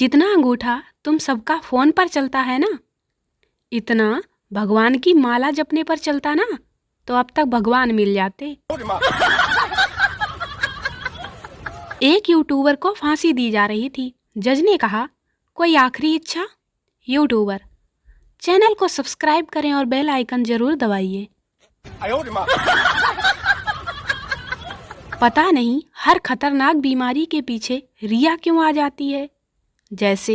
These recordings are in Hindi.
जितना अंगूठा तुम सबका फोन पर चलता है ना, इतना भगवान की माला जपने पर चलता ना, तो अब तक भगवान मिल जाते। एक यूट्यूबर को फांसी दी जा रही थी। जज ने कहा, कोई आखिरी इच्छा? यूट्यूबर, चैनल को सब्सक्राइब करें और बेल आइकन जरूर दबाइए। पता नहीं हर खतरनाक बीमारी के पीछे रिया क्यों आ जाती है, जैसे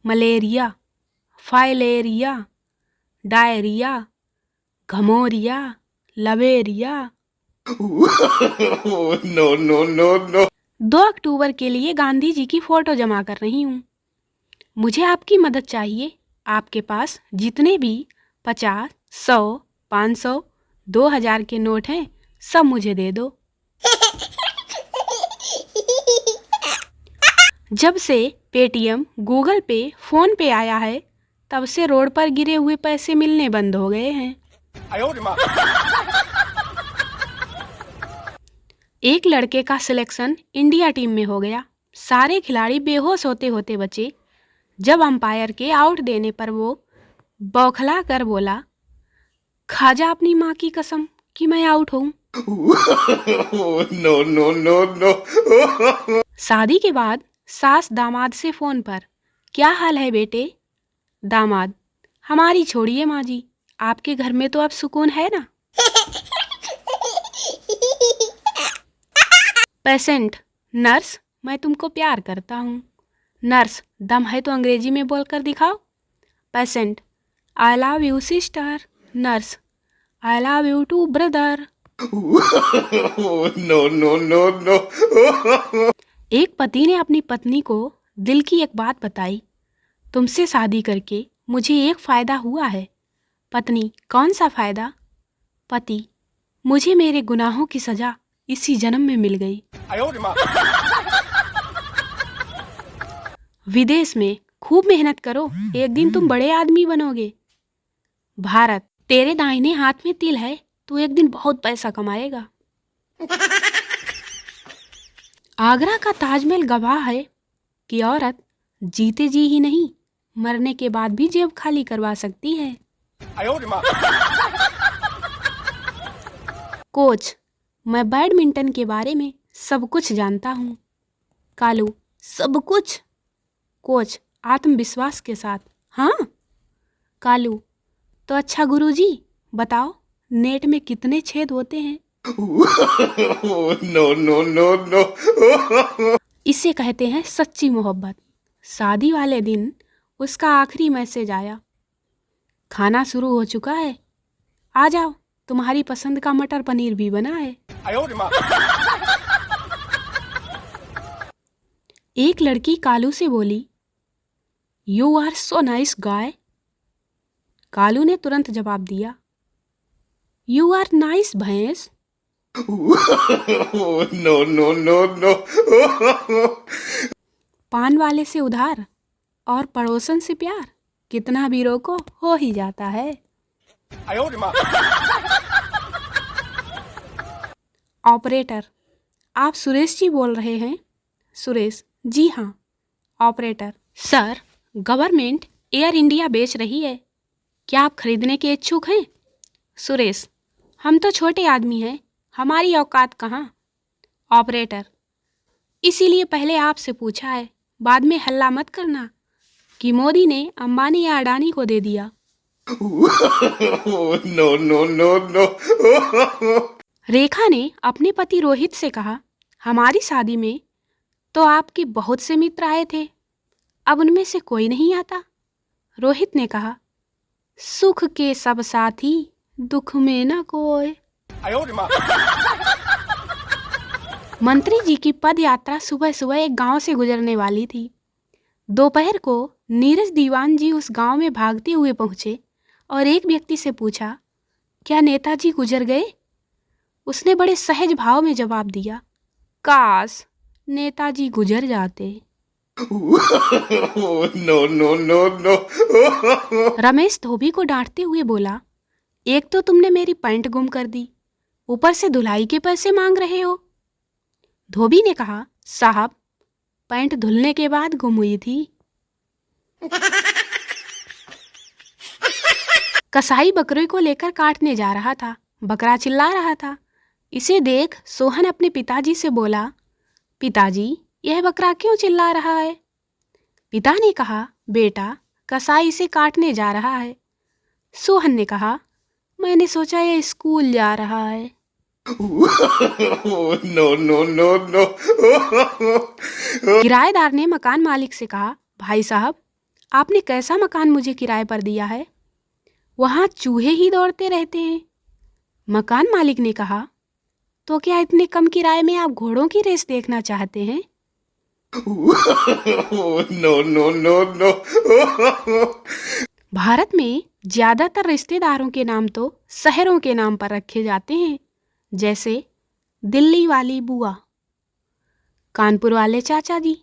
मलेरिया, फाइलेरिया, डायरिया, घमोरिया, लवेरिया। No, no, no, no. 2 अक्टूबर के लिए गांधी जी की फोटो जमा कर रही हूँ। मुझे आपकी मदद चाहिए। आपके पास जितने भी 50, 100, 500, 2000 के नोट हैं, सब मुझे दे दो। जब से पेटीएम, गूगल पे, फोन पे आया है, तब से रोड पर गिरे हुए पैसे मिलने बंद हो गए हैं। एक लड़के का सिलेक्शन इंडिया टीम में हो गया। सारे खिलाड़ी बेहोश होते होते बचे। जब अंपायर के आउट देने पर वो बौखला कर बोला, खा जा अपनी माँ की कसम कि मैं आउट हूँ। No, no, no, no. शादी के बाद सास दामाद से फोन पर, क्या हाल है बेटे? दामाद, हमारी छोड़िए माँ जी, आपके घर में तो अब सुकून है ना। पेशेंट, नर्स, मैं तुमको प्यार करता हूँ। नर्स, दम है तो अंग्रेजी में बोलकर दिखाओ। Patient, I love you sister. Nurse, I love you too brother. No, no, no, no. एक पति ने अपनी पत्नी को दिल की एक बात बताई, तुमसे शादी करके मुझे एक फायदा हुआ है। पत्नी, कौन सा फायदा? पति, मुझे मेरे गुनाहों की सजा इसी जन्म में मिल गई। विदेश में खूब मेहनत करो, एक दिन तुम बड़े आदमी बनोगे। भारत, तेरे दाहिने हाथ में तिल है, तू एक दिन बहुत पैसा कमाएगा। आगरा का ताजमहल गवाह है कि औरत जीते जी ही नहीं, मरने के बाद भी जेब खाली करवा सकती है। कोच, मैं बैडमिंटन के बारे में सब कुछ जानता हूँ। कालू, सब कुछ? कोच, आत्मविश्वास के साथ, हाँ। कालू, तो अच्छा गुरुजी, बताओ नेट में कितने छेद होते हैं? No, no, no, no. इसे कहते हैं सच्ची मोहब्बत। शादी वाले दिन उसका आखिरी मैसेज आया, खाना शुरू हो चुका है, आ जाओ, तुम्हारी पसंद का मटर पनीर भी बना है। एक लड़की कालू से बोली, you are so nice guy. Kalu ने तुरंत जवाब दिया, यू आर नाइस भैंस। No, no, no, no. पान वाले से उधार और पड़ोसन से प्यार, कितना भी रोको हो ही जाता है। ऑपरेटर, आप सुरेश जी बोल रहे हैं? सुरेश, जी हाँ। Operator, sir, government air India बेच रही है, क्या आप खरीदने के इच्छुक हैं? सुरेश, हम तो छोटे आदमी हैं, हमारी औकात कहाँ। ऑपरेटर, इसीलिए पहले आपसे पूछा है, बाद में हल्ला मत करना कि मोदी ने अंबानी या अडानी को दे दिया। No, no, no, no. रेखा ने अपने पति रोहित से कहा, हमारी शादी में तो आपके बहुत से मित्र आए थे, अब उनमें से कोई नहीं आता। रोहित ने कहा, सुख के सब साथी, दुख में न कोई। मंत्री जी की पद यात्रा सुबह सुबह एक गांव से गुजरने वाली थी। दोपहर को नीरज दीवान जी उस गांव में भागते हुए पहुंचे और एक व्यक्ति से पूछा, क्या नेताजी गुजर गए? उसने बड़े सहज भाव में जवाब दिया, काश नेताजी गुजर जाते। No, no, no, no. Ramesh धोबी को डांटते हुए बोला, एक तो तुमने मेरी पैंट गुम कर दी, ऊपर से धुलाई के पैसे मांग रहे हो। धोबी ने कहा, साहब, पैंट धुलने के बाद गुम हुई थी। कसाई बकरे को लेकर काटने जा रहा था। बकरा चिल्ला रहा था। इसे देख सोहन अपने पिताजी से बोला, पिताजी, यह बकरा क्यों चिल्ला रहा है? पिता ने कहा, बेटा, कसाई इसे काटने जा रहा है। सोहन ने कहा, मैंने सोचा यह स्कूल जा रहा है। No, no, no, no. किराएदार ने मकान मालिक से कहा, भाई साहब, आपने कैसा मकान मुझे किराए पर दिया है? वहाँ चूहे ही दौड़ते रहते हैं। मकान मालिक ने कहा, तो क्या इतने कम किराए में आप घोड़ों की रेस देखना चाहते हैं? No, no, no, no. Bharat में ज्यादातर रिश्तेदारों के नाम तो शहरों के नाम पर रखे जाते हैं, जैसे दिल्ली वाली बुआ, कानपुर वाले चाचा जी,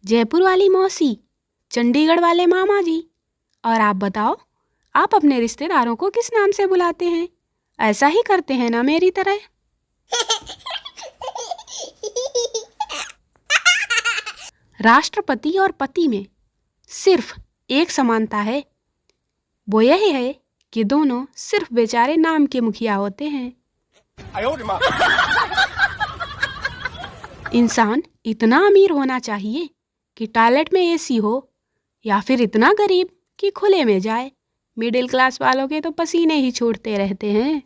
जयपुर वाली मौसी, चंडीगढ़ वाले मामा जी। और आप बताओ, आप अपने रिश्तेदारों को किस नाम से बुलाते हैं? ऐसा ही करते हैं ना मेरी तरह? राष्ट्रपति और पति में सिर्फ एक समानता है, वो यह है कि दोनों सिर्फ बेचारे नाम के मुखिया होते हैं। इंसान इतना अमीर होना चाहिए कि टॉयलेट में एसी हो, या फिर इतना गरीब कि खुले में जाए। मिडिल क्लास वालों के तो पसीने ही छूटते रहते हैं।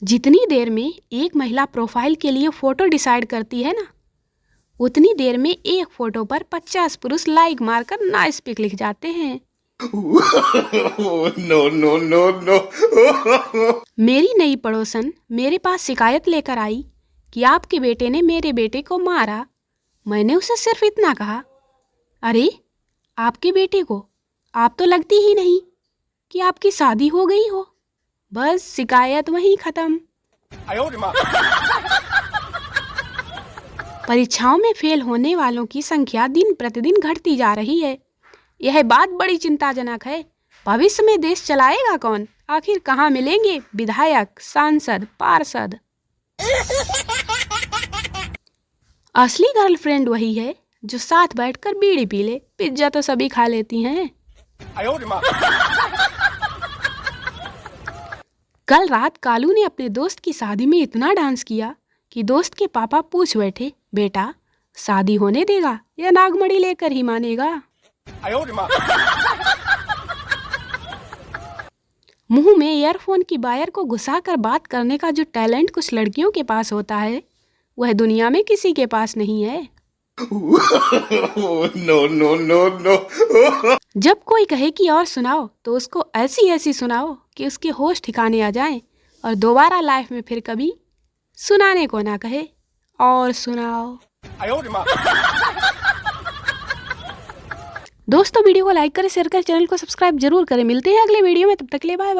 जितनी देर में एक महिला प्रोफाइल के लिए फोटो डिसाइड करती है ना, उतनी देर में एक फोटो पर 50 पुरुष लाइक मारकर नाइस पिक लिख जाते हैं। No, no, no, no. मेरी नई पड़ोसन मेरे पास शिकायत लेकर आई कि आपके बेटे ने मेरे बेटे को मारा। मैंने उसे सिर्फ इतना कहा, अरे आपके बेटे को आप तो लगती ही नहीं कि आपकी शादी हो गई हो। बस शिकायत वहीं खत्म। परीक्षाओं में फेल होने वालों की संख्या दिन प्रतिदिन घटती जा रही है। यह बात बड़ी चिंताजनक है। भविष्य में देश चलाएगा कौन? आखिर कहाँ मिलेंगे विधायक, सांसद, पार्षद? असली गर्लफ्रेंड वही है जो साथ बैठकर बीड़ी पी ले। पिज्जा तो सभी खा लेती हैं। कल रात कालू ने अपने दोस्त की शादी में इतना डांस किया कि दोस्त के पापा पूछ बैठे, बेटा शादी होने देगा या नागमणि लेकर ही मानेगा? मुंह में ईयरफोन की वायर को घुसाकर बात करने का जो टैलेंट कुछ लड़कियों के पास होता है, वह दुनिया में किसी के पास नहीं है। No, no, no, no. जब कोई कहे कि और सुनाओ, तो उसको ऐसी ऐसी सुनाओ कि उसके होश ठिकाने आ जाएं और दोबारा लाइफ में फिर कभी सुनाने को ना कहे। और सुनाओ। दोस्तों, वीडियो को लाइक करें, शेयर करें, चैनल को सब्सक्राइब जरूर करें। मिलते हैं अगले वीडियो में, तब तक के लिए बाय बाय।